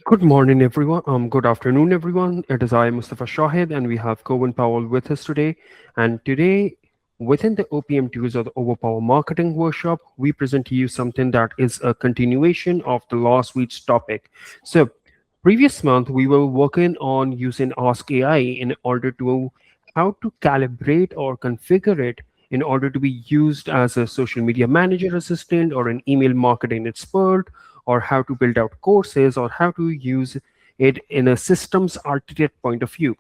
Good morning, everyone. Good afternoon, everyone. It is I, Mustafa Shahid, and we have Cohen Powell with us today. And today, within the OPM tools or the Overpower Marketing Workshop, we present to you something that is a continuation of the last week's topic. So, previous month we were working on using Ask AI in order to how to calibrate or configure it in order to be used as a social media manager assistant or an email marketing expert, or how to build out courses, or how to use it in a systems architect point of view.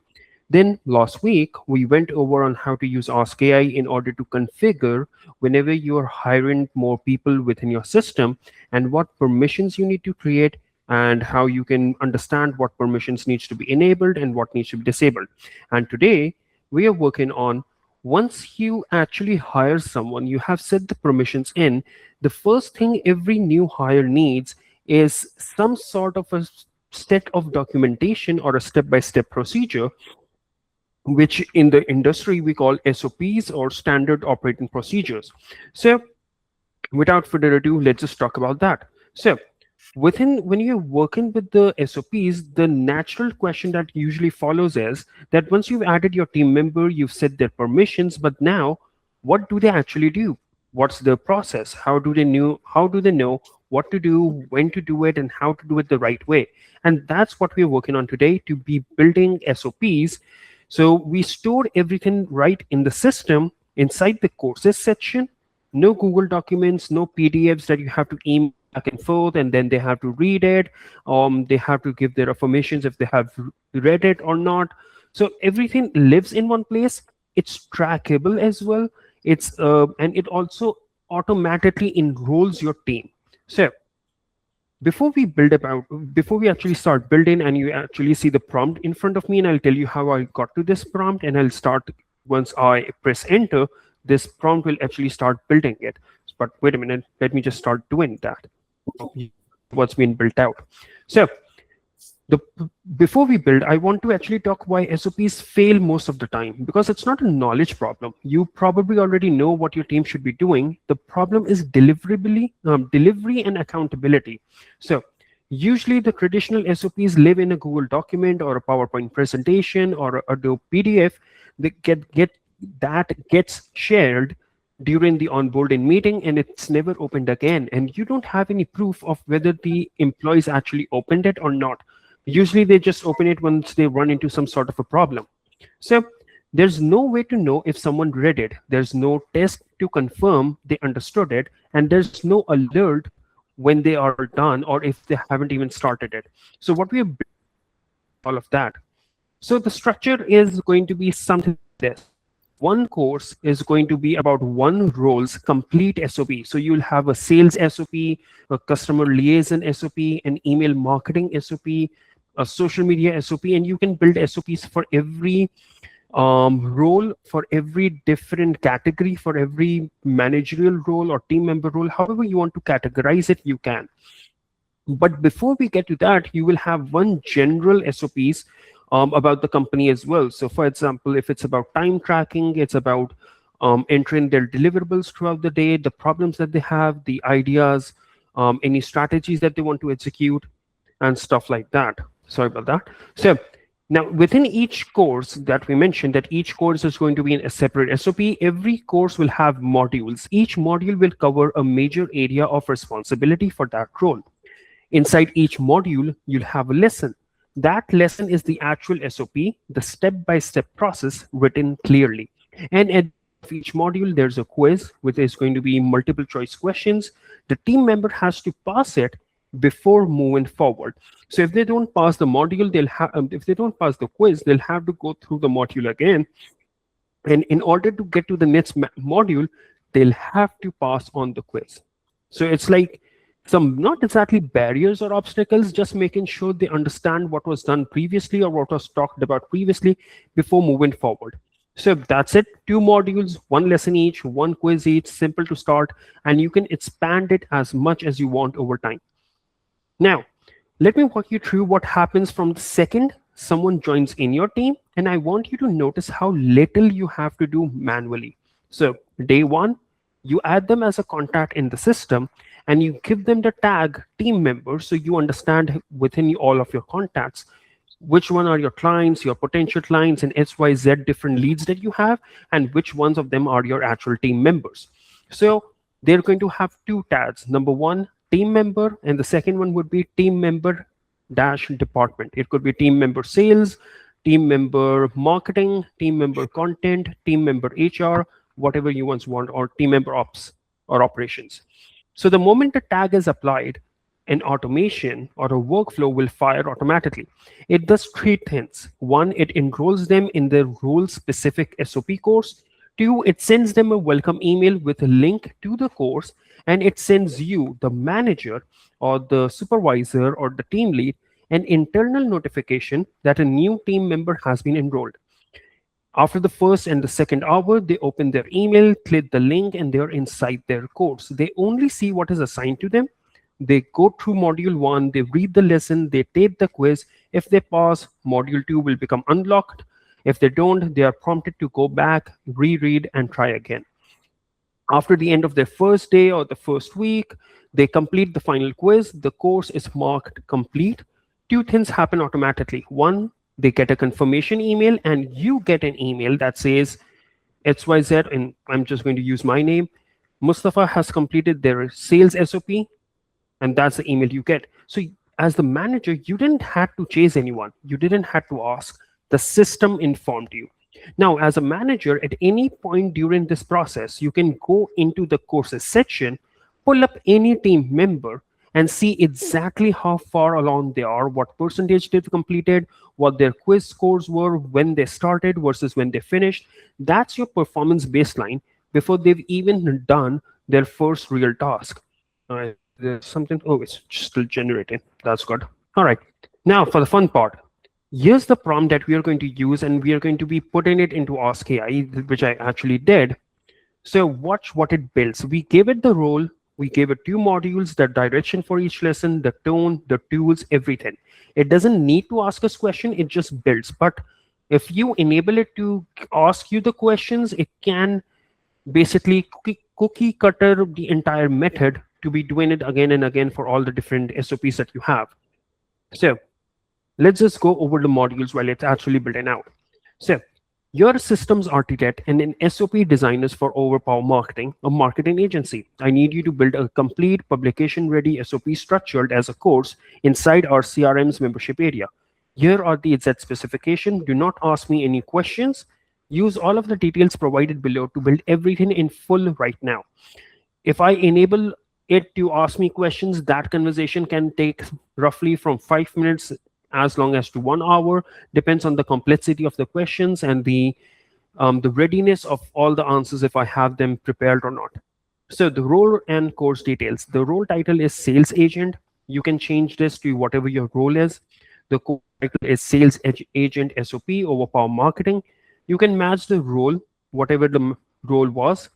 Then last week, we went over on how to use Ask AI in order to configure whenever you are hiring more people within your system and what permissions you need to create and how you can understand what permissions needs to be enabled and what needs to be disabled. And today, we are working on once you actually hire someone, you have set the permissions in. The first thing every new hire needs is some sort of a set of documentation or a step-by-step procedure, which in the industry we call SOPs or standard operating procedures. So without further ado, let's just talk about that. So within when you're working with the SOPs, the natural question that usually follows is that once you've added your team member, you've set their permissions, but now what do they actually do? What's the process? How do they know what to do, when to do it, and how to do it the right way? And that's what we're working on today, to be building SOPs. So we store everything right in the system inside the courses section. No Google documents, no PDFs that you have to email back and forth and then they have to read it. They have to give their affirmations if they have read it or not. So everything lives in one place. It's trackable as well. And it also automatically enrolls your team. So before we actually start building and you actually see the prompt in front of me, and I'll tell you how I got to this prompt, and I'll start once I press enter, this prompt will actually start building it. But wait a minute, let me just start doing that. What's been built out. So the before we build, I want to actually talk why SOPs fail most of the time, because it's not a knowledge problem. You probably already know what your team should be doing. The problem is delivery and accountability. So usually the traditional SOPs live in a Google document or a PowerPoint presentation or a Adobe PDF. They that gets shared during the onboarding meeting and it's never opened again, and you don't have any proof of whether the employees actually opened it or not. Usually they just open it once they run into some sort of a problem. So there's no way to know if someone read it. There's no test to confirm they understood it, and there's no alert when they are done or if they haven't even started it. So what we have all of that. So the structure is going to be something like this. One course is going to be about one role's complete SOP. So you'll have a sales SOP, a customer liaison SOP, an email marketing SOP, a social media SOP, and you can build SOPs for every role, for every different category, for every managerial role or team member role. However you want to categorize it, you can. But before we get to that, you will have one general SOPs about the company as well. So for example, if it's about time tracking, it's about entering their deliverables throughout the day, the problems that they have, the ideas, any strategies that they want to execute, and stuff like that. Sorry about that. So now within each course that we mentioned, that each course is going to be in a separate SOP, every course will have modules. Each module will cover a major area of responsibility for that role. Inside each module, you'll have a lesson. That lesson is the actual SOP, the step-by-step process written clearly. And at each module, there's a quiz, which is going to be multiple choice questions. The team member has to pass it before moving forward. So if they don't pass the module, if they don't pass the quiz, they'll have to go through the module again. And in order to get to the next module, they'll have to pass on the quiz. So it's like some not exactly barriers or obstacles, just making sure they understand what was done previously or what was talked about previously before moving forward. So that's it. 2 modules, 1 lesson each, 1 quiz each, simple to start, and you can expand it as much as you want over time. Now, let me walk you through what happens from the second someone joins in your team, and I want you to notice how little you have to do manually. So day 1, You add them as a contact in the system, and you give them the tag team member, so you understand within all of your contacts which one are your clients, your potential clients, and XYZ different leads that you have, and which ones of them are your actual team members. So they're going to have two tags. Number one, team member, and the second one would be team member dash department. It could be team member sales, team member marketing, team member content, team member HR, whatever you want, or team member ops or operations. So the moment the tag is applied, an automation or a workflow will fire automatically. It does three things. One, it enrolls them in their role specific SOP course. Two, it sends them a welcome email with a link to the course, and it sends you, the manager or the supervisor or the team lead, an internal notification that a new team member has been enrolled. After the first and the second hour, they open their email, click the link, and they're inside their course. They only see what is assigned to them. They go through module one, they read the lesson, they take the quiz. If they pass, module two will become unlocked. If they don't, they are prompted to go back, reread, and try again. After the end of their first day or the first week, they complete the final quiz. The course is marked complete. Two things happen automatically. One, they get a confirmation email, and you get an email that says XYZ, and I'm just going to use my name. Mustafa has completed their sales SOP, and that's the email you get. So as the manager, you didn't have to chase anyone. You didn't have to ask. The system informed you. Now, as a manager, at any point during this process, you can go into the courses section, pull up any team member, and see exactly how far along they are, what percentage they've completed, what their quiz scores were, when they started versus when they finished. That's your performance baseline before they've even done their first real task. All right, there's something. Oh, it's still generating. That's good. All right. Now for the fun part. Here's the prompt that we are going to use, and we are going to be putting it into Ask AI, which I actually did. So watch what it builds. We gave it the role, we gave it two modules, the direction for each lesson, the tone, the tools, everything. It doesn't need to ask us question, it just builds. But if you enable it to ask you the questions, it can basically cookie cutter the entire method to be doing it again and again for all the different SOPs that you have. So let's just go over the modules while it's actually building out. So you're a systems architect and an SOP designers for Overpower Marketing, a marketing agency. I need you to build a complete publication-ready SOP structured as a course inside our CRM's membership area. Here are the exact specification. Do not ask me any questions. Use all of the details provided below to build everything in full right now. If I enable it to ask me questions, that conversation can take roughly from 5 minutes as long as to 1 hour, depends on the complexity of the questions and the readiness of all the answers if I have them prepared or not. So the role and course details. The role title is sales agent. You can change this to whatever your role is. The course title is sales agent SOP Overpower Marketing. You can match the role, whatever the role was.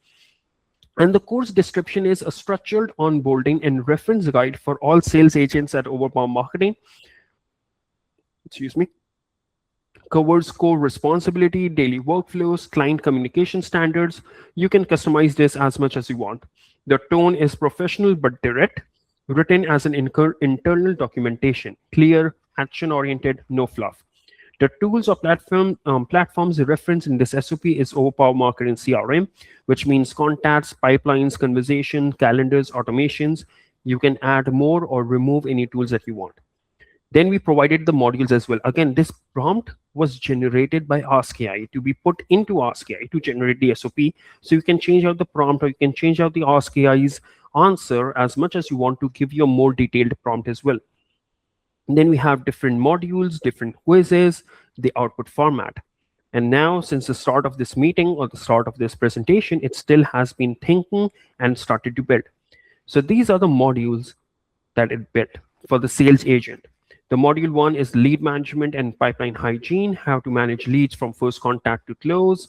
And the course description is a structured onboarding and reference guide for all sales agents at Overpower Marketing. Excuse me, covers core responsibility, daily workflows, client communication standards. You can customize this as much as you want. The tone is professional but direct, written as an internal documentation, clear, action-oriented, no fluff. The tools or platforms referenced in this SOP is Overpower Marketing CRM, which means contacts, pipelines, conversation, calendars, automations. You can add more or remove any tools that you want. Then we provided the modules as well. Again, this prompt was generated by Ask AI to be put into Ask AI to generate the SOP. So you can change out the prompt, or you can change out the Ask AI's answer as much as you want to give you a more detailed prompt as well. And then we have different modules, different quizzes, the output format. And now, since the start of this meeting or the start of this presentation, it still has been thinking and started to build. So these are the modules that it built for the sales agent. The module one is lead management and pipeline hygiene, how to manage leads from first contact to close.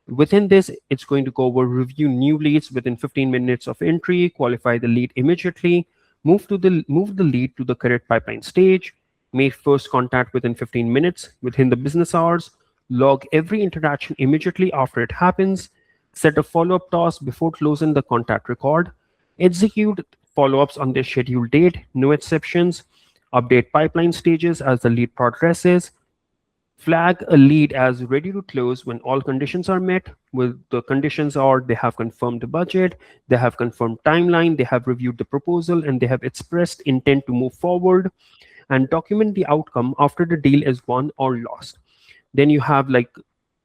Within this, it's going to go over review new leads within 15 minutes of entry, qualify the lead immediately, move the lead to the correct pipeline stage, make first contact within 15 minutes within the business hours, log every interaction immediately after it happens, set a follow-up task before closing the contact record, execute follow-ups on their scheduled date, no exceptions, update pipeline stages as the lead progresses, flag a lead as ready to close when all conditions are met. With the conditions are they have confirmed the budget, they have confirmed timeline, they have reviewed the proposal, and they have expressed intent to move forward, and document the outcome after the deal is won or lost. Then you have like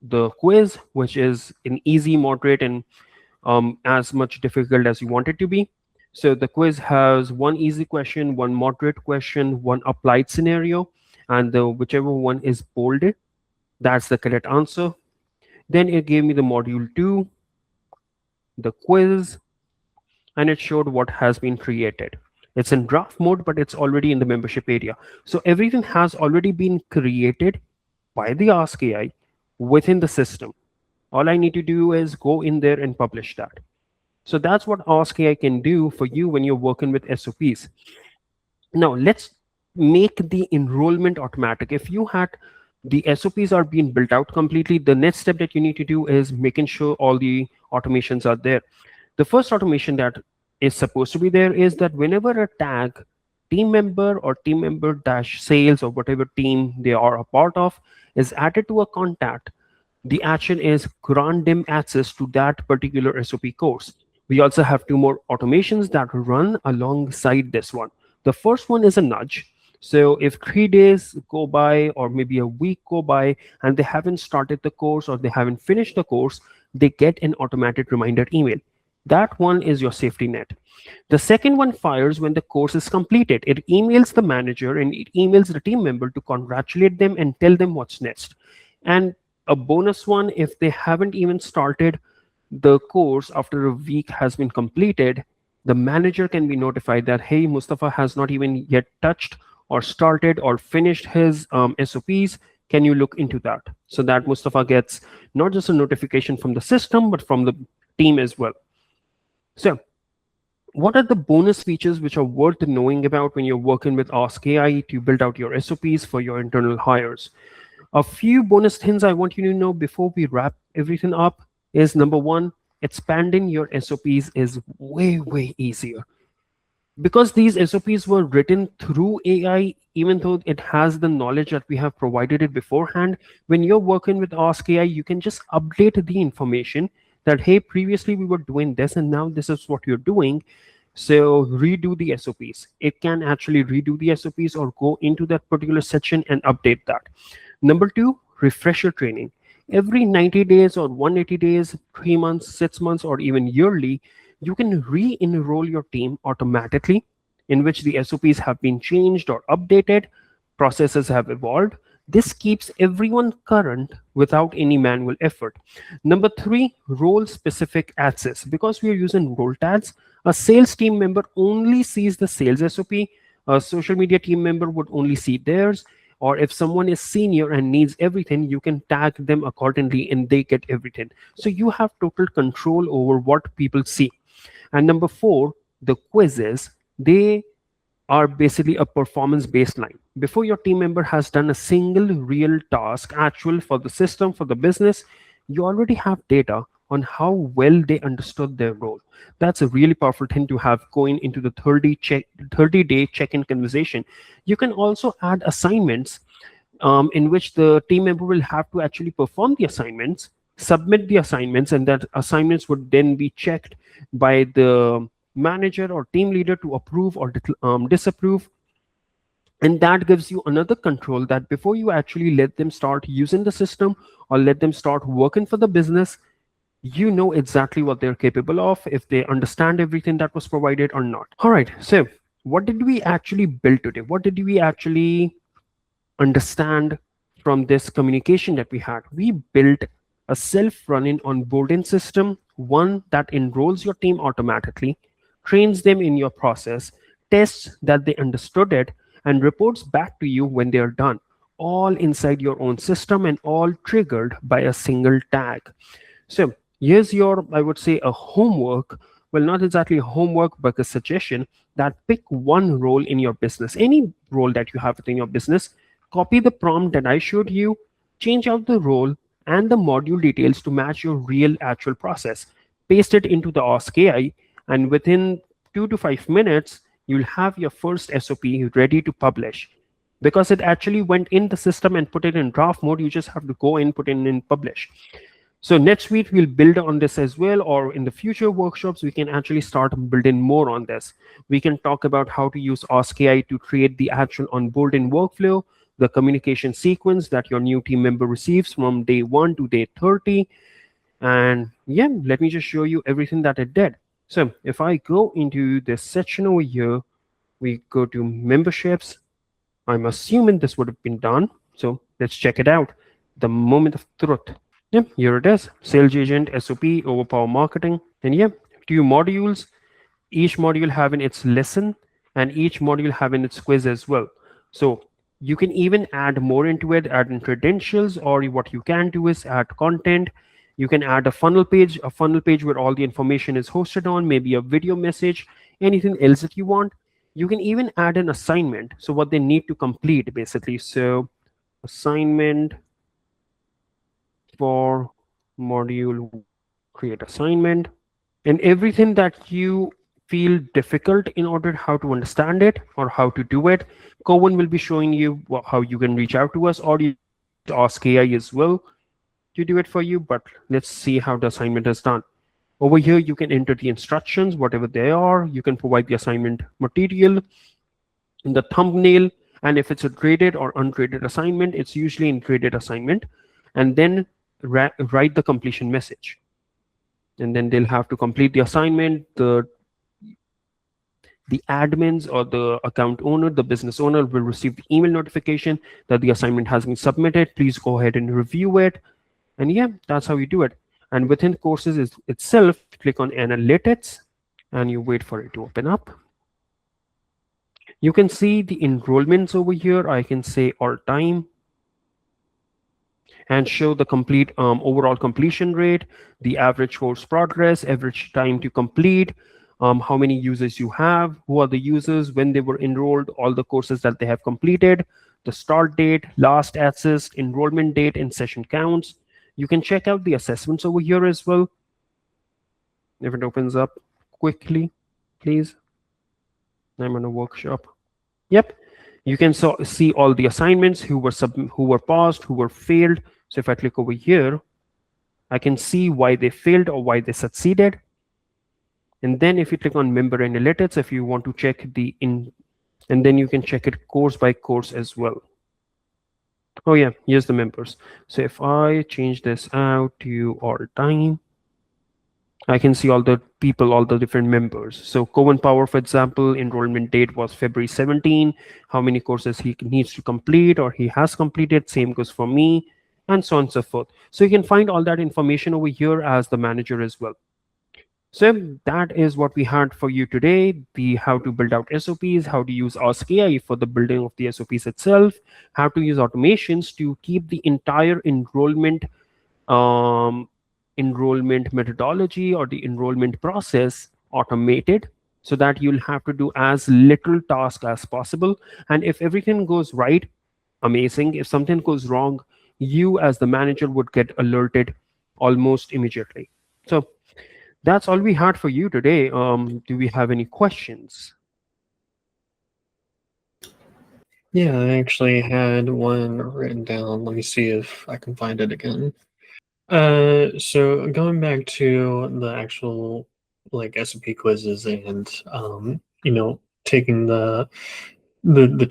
the quiz, which is an easy, moderate, and as much difficult as you want it to be. So the quiz has one easy question, one moderate question, one applied scenario, and the whichever one is bolded, that's the correct answer. Then it gave me the module 2, the quiz, and it showed what has been created. It's in draft mode, but it's already in the membership area. So everything has already been created by the Ask AI within the system. All I need to do is go in there and publish that. So that's what Ask AI can do for you when you're working with SOPs. Now let's make the enrollment automatic. If you had the SOPs are being built out completely, the next step that you need to do is making sure all the automations are there. The first automation that is supposed to be there is that whenever a tag team member or team member dash sales or whatever team they are a part of is added to a contact, the action is grant them access to that particular SOP course. We also have two more automations that run alongside this one. The first one is a nudge. So if 3 days go by or maybe a week go by and they haven't started the course or they haven't finished the course, they get an automatic reminder email. That one is your safety net. The second one fires when the course is completed. It emails the manager and it emails the team member to congratulate them and tell them what's next. And a bonus one, if they haven't even started the course after a week has been completed, the manager can be notified that, hey, Mustafa has not even yet touched or started or finished his SOPs. Can you look into that? So that Mustafa gets not just a notification from the system, but from the team as well. So what are the bonus features which are worth knowing about when you're working with Ask AI to build out your SOPs for your internal hires? A few bonus things I want you to know before we wrap everything up is number one, expanding your SOPs is way easier. Because these SOPs were written through AI, even though it has the knowledge that we have provided it beforehand, when you're working with Ask AI, you can just update the information that, hey, previously we were doing this and now this is what you're doing. So redo the SOPs. It can actually redo the SOPs or go into that particular section and update that. Number two, refresher training. Every 90 days or 180 days, 3 months, 6 months, or even yearly, you can re-enroll your team automatically, in which the SOPs have been changed or updated, processes have evolved. This keeps everyone current without any manual effort. Number three, role-specific access. Because we are using role tags, a sales team member only sees the sales SOP. A social media team member would only see theirs. Or if someone is senior and needs everything, you can tag them accordingly and they get everything. So you have total control over what people see. And number four, the quizzes, they are basically a performance baseline. Before your team member has done a single real task, actual for the system, for the business, you already have data on how well they understood their role. That's a really powerful thing to have going into the 30-day check-in conversation. You can also add assignments in which the team member will have to actually perform the assignments, submit the assignments, and that assignments would then be checked by the manager or team leader to approve or disapprove. And that gives you another control that before you actually let them start using the system or let them start working for the business, you know exactly what they're capable of, if they understand everything that was provided or not. All right, so what did we actually build today? What did we actually understand from this communication that we had? We built a self-running onboarding system, one that enrolls your team automatically, trains them in your process, tests that they understood it, and reports back to you when they are done, all inside your own system and all triggered by a single tag. So here's your, I would say, a homework. Well, not exactly a homework, but a suggestion that pick one role in your business, any role that you have within your business, copy the prompt that I showed you, change out the role, and the module details to match your real actual process. Paste it into the Ask AI, and within 2 to 5 minutes, you'll have your first SOP ready to publish. Because it actually went in the system and put it in draft mode, you just have to go and put it in publish. So next week we'll build on this as well, or in the future workshops we can actually start building more on this. We can talk about how to use Ask AI to create the actual onboarding workflow, the communication sequence that your new team member receives from day 1 to day 30. And yeah, let me just show you everything that it did. So if I go into this section over here, we go to memberships. I'm assuming this would have been done. So let's check it out. The moment of truth. Yeah, here it is. Sales agent, SOP, overpower marketing. And yeah, 2 modules, each module having its lesson and each module having its quiz as well. So you can even add more into it, add in credentials, or what you can do is add content. You can add a funnel page where all the information is hosted on, maybe a video message, anything else that you want. You can even add an assignment. So what they need to complete basically. So assignment for module, create assignment, and everything that you feel difficult in order how to understand it or how to do it, Cohen will be showing you how you can reach out to us, or you ask AI as well to do it for you. But let's see how the assignment is done. Over here, you can enter the instructions, whatever they are. You can provide the assignment material in the thumbnail. And if it's a graded or ungraded assignment, it's usually in graded assignment. And then write the completion message. And then they'll have to complete the assignment. The admins or the account owner, the business owner, will receive the email notification that the assignment has been submitted. Please go ahead and review it. And yeah, that's how you do it. And within courses itself, click on analytics and you wait for it to open up. You can see the enrollments over here. I can say all time and show the complete overall completion rate, the average course progress, average time to complete, how many users you have, who are the users, when they were enrolled, all the courses that they have completed, the start date, last access, enrollment date, and session counts. You can check out the assessments over here as well. If it opens up quickly, please. I'm on a workshop. Yep. You can see all the assignments, who were paused, who were failed. So if I click over here, I can see why they failed or why they succeeded. And then if you click on member analytics, if you want to check and then you can check it course by course as well. Oh yeah, here's the members. So if I change this out to all time, I can see all the people, all the different members. So Cohen Power, for example, enrollment date was February 17. How many courses he needs to complete or he has completed. Same goes for me, and so on and so forth. So you can find all that information over here as the manager as well. So that is what we had for you today, the how to build out SOPs, how to use Ask AI for the building of the SOPs itself, how to use automations to keep the entire enrollment methodology or the enrollment process automated, so that you'll have to do as little task as possible. And if everything goes right, amazing. If something goes wrong, you as the manager would get alerted almost immediately. So that's all we had for you today. Do we have any questions? Yeah, I actually had one written down. Let me see if I can find it again. So going back to the actual like SOP quizzes and taking the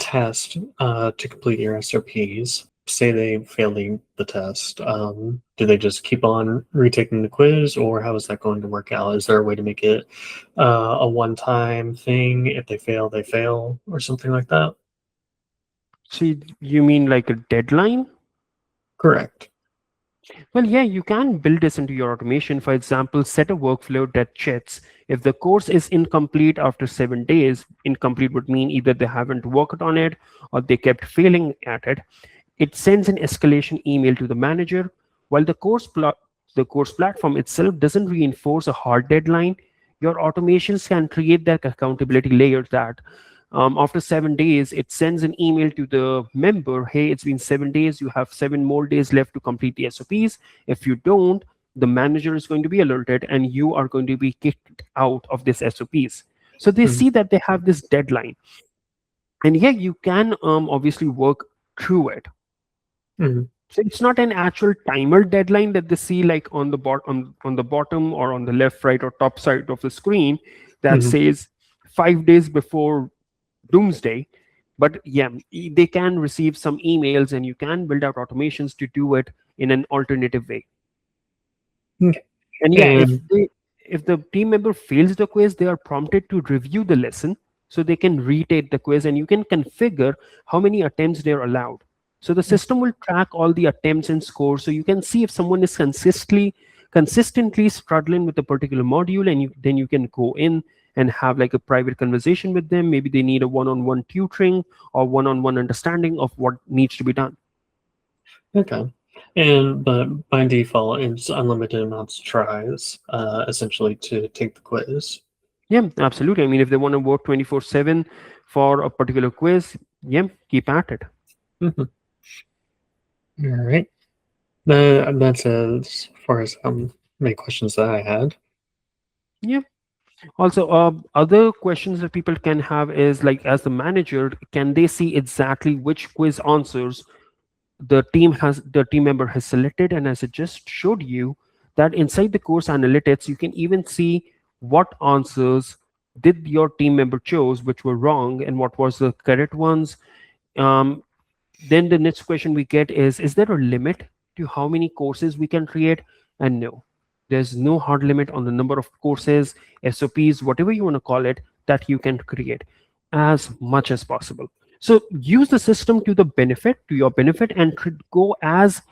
test to complete your SOPs. Say they fail the test, do they just keep on retaking the quiz, or how is that going to work out? Is there a way to make it a one-time thing? If they fail, or something like that? So you mean like a deadline? Correct. Well, yeah, you can build this into your automation. For example, set a workflow that checks if the course is incomplete after 7 days. Incomplete would mean either they haven't worked on it or they kept failing at it. It sends an escalation email to the manager. While the course platform itself doesn't reinforce a hard deadline, your automations can create that accountability layer that After 7 days, it sends an email to the member, hey, it's been 7 days, you have 7 more days left to complete the SOPs. If you don't, the manager is going to be alerted and you are going to be kicked out of this SOPs. So they Mhm. see that they have this deadline. And yeah, you can obviously work through it. Mhm. So it's not an actual timer deadline that they see like on the on the bottom or on the left, right, or top side of the screen that Mhm. says 5 days before doomsday. But yeah, they can receive some emails and you can build out automations to do it in an alternative way. Okay. And yeah, And if the team member fails the quiz, they are prompted to review the lesson so they can retake the quiz, and you can configure how many attempts they're allowed. So the system will track all the attempts and scores, so you can see if someone is consistently struggling with a particular module, and then you can go in and have like a private conversation with them. Maybe they need a one-on-one tutoring or one-on-one understanding of what needs to be done. okay. And but by default, it's unlimited amounts of tries, essentially to take the quiz. Yeah, absolutely. I mean, if they want to work 24/7 for a particular quiz, yeah, keep at it. Mhm. All right. That's as far as many questions that I had. Yeah. Also, other questions that people can have is like, as the manager, can they see exactly which quiz answers the team member has selected? And as I just showed you, that inside the course analytics, you can even see what answers did your team member chose, which were wrong, and what was the correct ones. Um, then the next question we get is there a limit to how many courses we can create? And no, there's no hard limit on the number of courses, SOPs, whatever you want to call it, that you can create as much as possible. So use the system to your benefit, and go as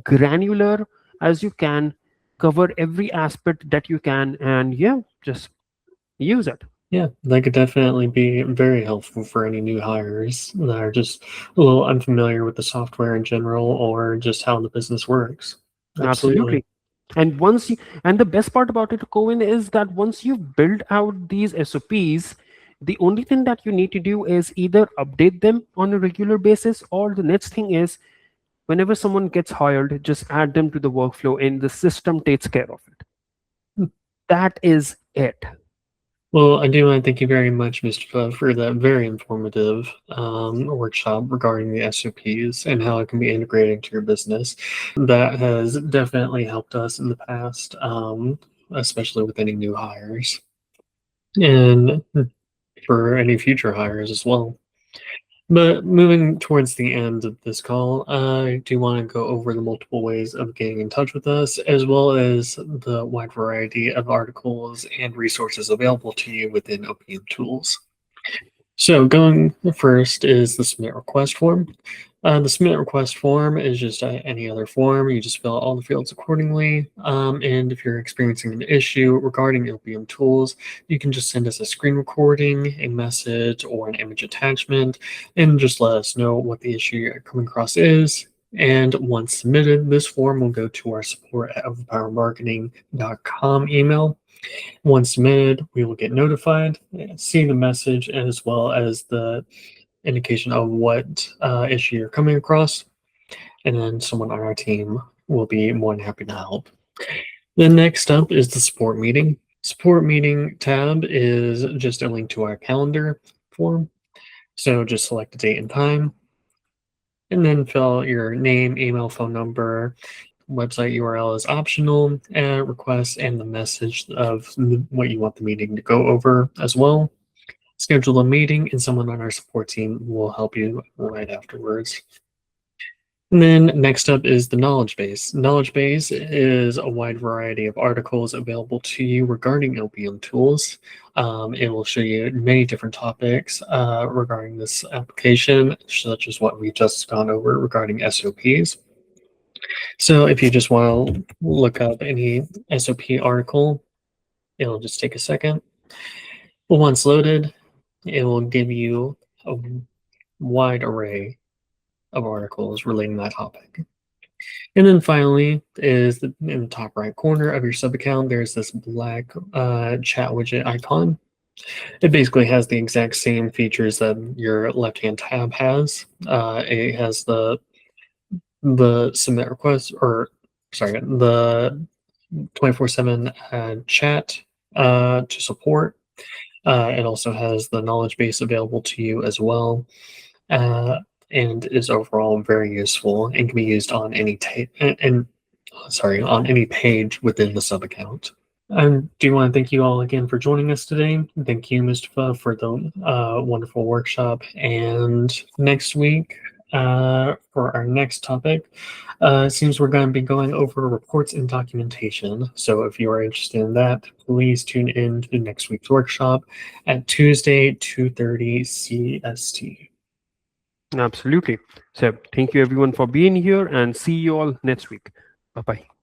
granular as you can, cover every aspect that you can, and yeah, just use it. Yeah, that could definitely be very helpful for any new hires that are just a little unfamiliar with the software in general or just how the business works. Absolutely. Absolutely. And the best part about it, Cohen, is that once you build out these SOPs, the only thing that you need to do is either update them on a regular basis, or the next thing is whenever someone gets hired, just add them to the workflow and the system takes care of it. That is it. Well, I do want to thank you very much, Mr. Fo, for that very informative workshop regarding the SOPs and how it can be integrated into your business. That has definitely helped us in the past, especially with any new hires and for any future hires as well. But moving towards the end of this call, I do want to go over the multiple ways of getting in touch with us, as well as the wide variety of articles and resources available to you within OPM tools. So, going first is the submit request form. The submit request form is just any other form. You just fill out all the fields accordingly. And if you're experiencing an issue regarding OPM tools, you can just send us a screen recording, a message, or an image attachment, and just let us know what the issue you're coming across is. And once submitted, this form will go to our support at overpowermarketing.com email. Once submitted, we will get notified, see the message, as well as the indication of what issue you're coming across, and then someone on our team will be more than happy to help. The next up is the support meeting. Support meeting tab is just a link to our calendar form. So just select a date and time, and then fill out your name, email, phone number. Website URL is optional, request and the message of what you want the meeting to go over as well. Schedule a meeting, and someone on our support team will help you right afterwards. And then next up is the knowledge base. Knowledge base is a wide variety of articles available to you regarding LPM tools. It will show you many different topics regarding this application, such as what we just gone over regarding SOPs. So if you just want to look up any SOP article, it'll just take a second. Once loaded, it will give you a wide array of articles relating to that topic. And then finally is in the top right corner of your sub account, there's this black chat widget icon. It basically has the exact same features that your left-hand tab has. It has the submit request, or sorry, the 24/7 chat to support. It also has the knowledge base available to you as well, uh, and is overall very useful and can be used on any on any page within the sub account. Do you want to thank you all again for joining us today? Thank you, Mustafa, for the wonderful workshop. And next week, for our next topic, it seems we're going to be going over reports and documentation. So if you are interested in that, please tune in to next week's workshop at Tuesday, 2:30 CST. Absolutely. So thank you everyone for being here, and see you all next week. Bye bye.